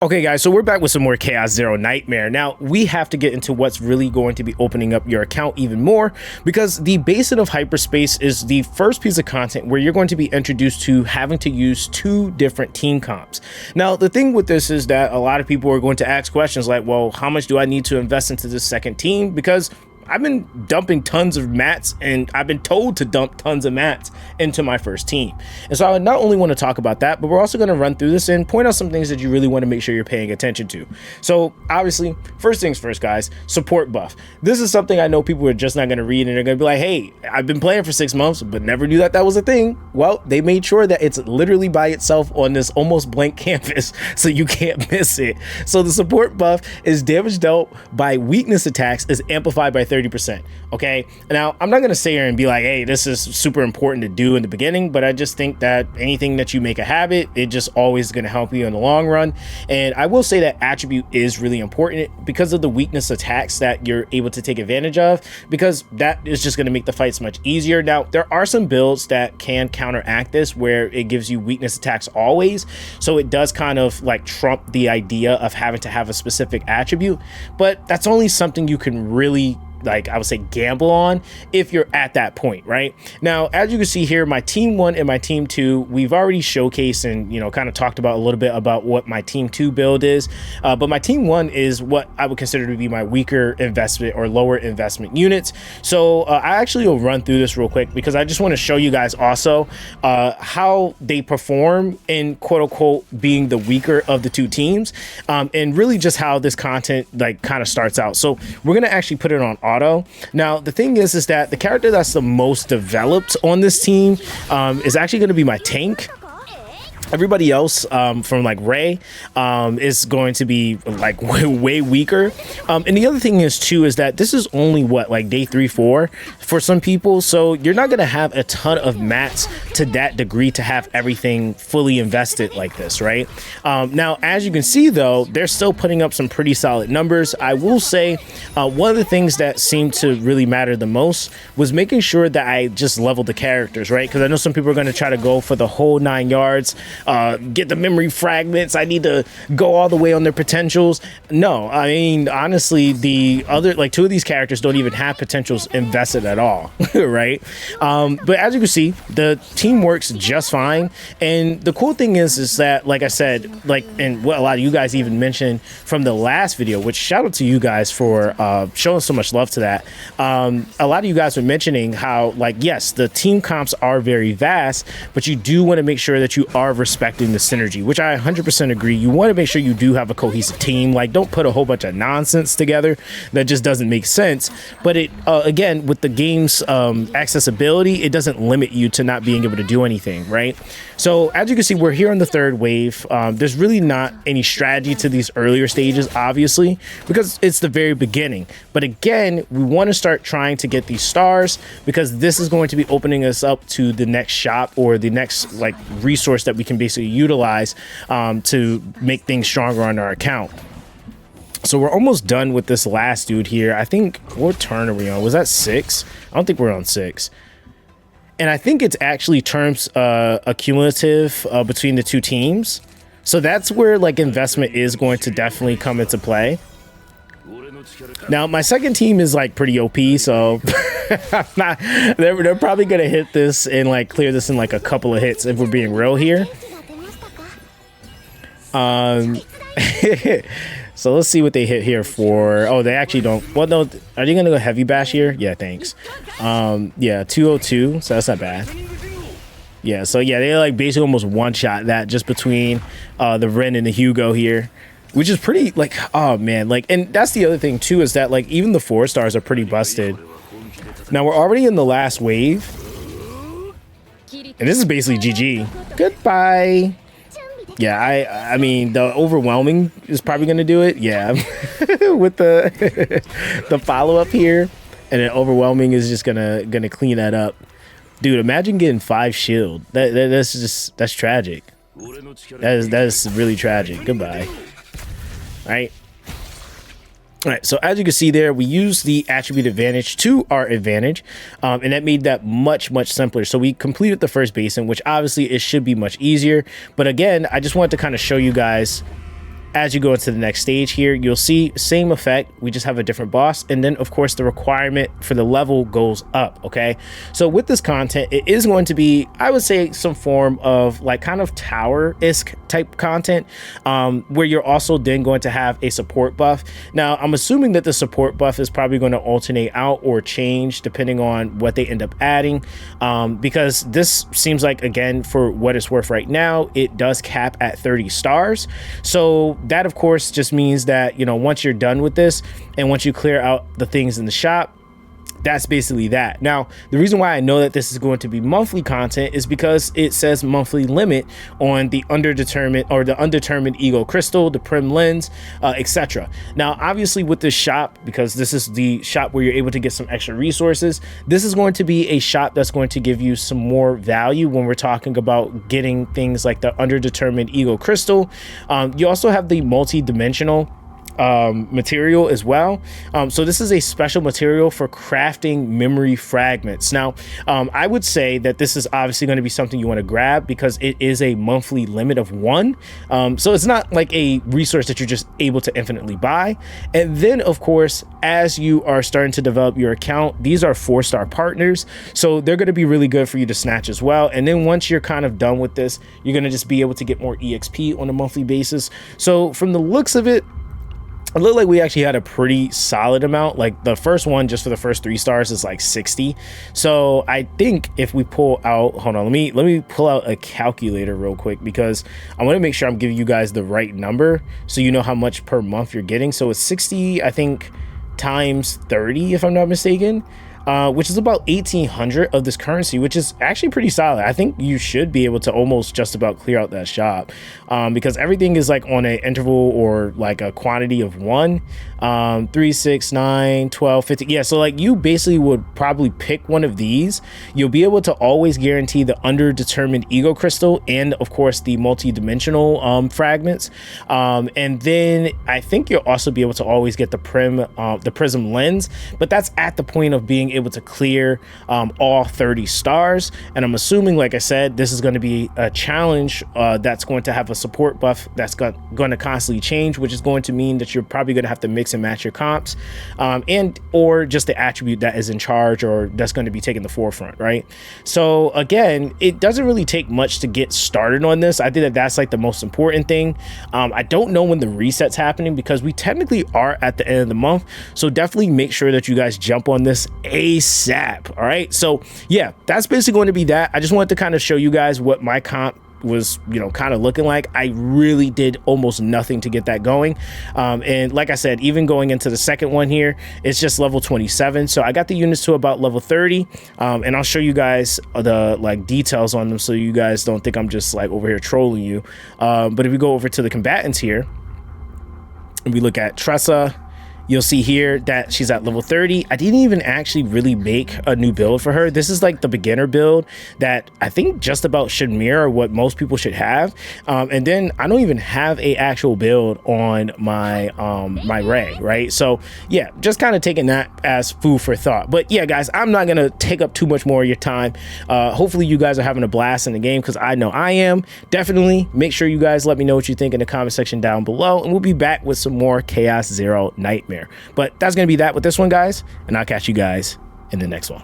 Okay guys, so we're back with some more Chaos Zero Nightmare. Now we have to get into what's really going to be opening up your account even more, because the Basin of Hyperspace is the first piece of content where you're going to be introduced to having to use two different team comps. Now the thing with this is that a lot of people are going to ask questions like, well, how much do I need to invest into this second team? Because I've been dumping tons of mats, and I've been told to dump tons of mats into my first team. And so I not only want to talk about that, but we're also going to run through this and point out some things that you really want to make sure you're paying attention to. So obviously, first things first, guys, support buff. This is something I know people are just not going to read, and they're going to be like, hey, I've been playing for 6 months, but never knew that that was a thing. Well, they made sure that it's literally by itself on this almost blank canvas, so you can't miss it. So the support buff is damage dealt by weakness attacks is amplified by 30%. Okay, now I'm not gonna sit here and be like, hey, this is super important to do in the beginning, but I just think that anything that you make a habit, it just always gonna help you in the long run. And I will say that attribute is really important because of the weakness attacks that you're able to take advantage of, because that is just gonna make the fights much easier. Now there are some builds that can counteract this where it gives you weakness attacks always, so it does kind of like trump the idea of having to have a specific attribute, but that's only something you can really, like, I would say, gamble on if you're at that point. Right now, as you can see here, my team 1 and my team 2, we've already showcased and, you know, kind of talked about a little bit about what my team 2 build is, but my team 1 is what I would consider to be my weaker investment or lower investment units. So I actually will run through this real quick because I just want to show you guys also how they perform in quote unquote being the weaker of the two teams, and really just how this content like kind of starts out. So we're gonna actually put it on auto. Now the thing is that the character that's the most developed on this team is actually going to be my tank. Everybody else from like Ray is going to be like way weaker. And the other thing is too is that this is only what, like day 3-4 for some people, so you're not going to have a ton of mats to that degree to have everything fully invested like this, right? Now as you can see though, they're still putting up some pretty solid numbers. I will say one of the things that seemed to really matter the most was making sure that I just leveled the characters, right? Because I know some people are going to try to go for the whole 9 yards, get the memory fragments, I need to go all the way on their potentials. No, I mean, honestly, the other, like, 2 of these characters don't even have potentials invested at all, right? But as you can see, the team works just fine. And the cool thing is that, like I said, like, and what a lot of you guys even mentioned from the last video, which shout out to you guys for showing so much love to that. A lot of you guys were mentioning how, like, yes, the team comps are very vast, but you do want to make sure that you are respecting the synergy, which I 100% agree. You want to make sure you do have a cohesive team. Like, don't put a whole bunch of nonsense together that just doesn't make sense. But it again, with the game's accessibility, it doesn't limit you to not being able to do anything, right? So as you can see, we're here on the 3rd wave. There's really not any strategy to these earlier stages, obviously, because it's the very beginning. But again, we want to start trying to get these stars, because this is going to be opening us up to the next shop or the next like resource that we can basically utilize to make things stronger on our account. So we're almost done with this last dude here. I think, what turn are we on? Was that 6? I don't think we're on 6. And I think it's actually terms accumulative between the 2 teams. So that's where like investment is going to definitely come into play. Now my second team is like pretty OP, so they're probably gonna hit this and like clear this in like a couple of hits if we're being real here. So let's see what they hit here for. Oh, they actually don't. Well, no, are they gonna go heavy bash here? Yeah, thanks. Yeah, 202, so that's not bad. Yeah, so yeah, they like basically almost one-shot that just between the Ren and the Hugo here, which is pretty, like, oh man, like, and that's the other thing too, is that like even the 4 stars are pretty busted. Now we're already in the last wave, and this is basically GG. Goodbye. Yeah, I mean, the overwhelming is probably gonna do it. Yeah, with the the follow-up here, and then overwhelming is just gonna clean that up. Dude, imagine getting 5 shield. That's tragic. That is really tragic. Goodbye. All right, so as you can see there, we use the attribute advantage to our advantage, and that made that much simpler. So we completed the first basin, which obviously it should be much easier. But again, I just wanted to kind of show you guys as you go into the next stage here, you'll see same effect. We just have a different boss. And then of course the requirement for the level goes up. Okay. So with this content, it is going to be, I would say, some form of like kind of tower-esque type content, where you're also then going to have a support buff. Now, I'm assuming that the support buff is probably going to alternate out or change depending on what they end up adding, because this seems like, again, for what it's worth right now, it does cap at 30 stars. So that, of course, just means that, you know, once you're done with this and once you clear out the things in the shop, that's basically that. Now, the reason why I know that this is going to be monthly content is because it says monthly limit on the undetermined ego crystal, the prim lens, etc. Now, obviously with this shop, because this is the shop where you're able to get some extra resources, this is going to be a shop that's going to give you some more value when we're talking about getting things like the underdetermined ego crystal. You also have the multi-dimensional material as well. So this is a special material for crafting memory fragments. Now, I would say that this is obviously going to be something you want to grab because it is a monthly limit of 1. So it's not like a resource that you're just able to infinitely buy. And then, of course, as you are starting to develop your account, these are 4-star partners. So they're going to be really good for you to snatch as well. And then once you're kind of done with this, you're going to just be able to get more EXP on a monthly basis. So from the looks of it, it looked like we actually had a pretty solid amount. Like the first one, just for the first 3 stars, is like 60. So I think if we pull out, hold on, let me pull out a calculator real quick, because I want to make sure I'm giving you guys the right number so you know how much per month you're getting. So it's 60, I think, times 30, if I'm not mistaken, which is about 1,800 of this currency, which is actually pretty solid. I think you should be able to almost just about clear out that shop, because everything is like on an interval or like a quantity of 1, 3, 6, 9, 12, 50. Yeah, so like you basically would probably pick one of these. You'll be able to always guarantee the underdetermined ego crystal and of course the multi-dimensional fragments, and then I think you'll also be able to always get the prism lens, but that's at the point of being able to clear all 30 stars. And I'm assuming, like I said, this is going to be a challenge that's going to have a support buff that's going to constantly change, which is going to mean that you're probably going to have to mix and match your comps, and or just the attribute that is in charge or that's going to be taking the forefront, right? So again, it doesn't really take much to get started on this. I think that that's like the most important thing. I don't know when the reset's happening because we technically are at the end of the month, so definitely make sure that you guys jump on this ASAP. All right, so yeah, that's basically going to be that. I just wanted to kind of show you guys what my comp was, you know, kind of looking like. I really did almost nothing to get that going, and like I said, even going into the second one here, it's just level 27. So I got the units to about level 30, and I'll show you guys the like details on them so you guys don't think I'm just like over here trolling you. But if we go over to the combatants here and we look at Tressa, you'll see here that she's at level 30. I didn't even actually really make a new build for her. This is like the beginner build that I think just about should mirror what most people should have. And then I don't even have a actual build on my my reg, right? So yeah, just kind of taking that as food for thought. But yeah, guys, I'm not gonna take up too much more of your time. Hopefully you guys are having a blast in the game, because I know I am. Definitely make sure you guys let me know what you think in the comment section down below, and we'll be back with some more Chaos Zero Nightmare. But that's going to be that with this one, guys, and I'll catch you guys in the next one.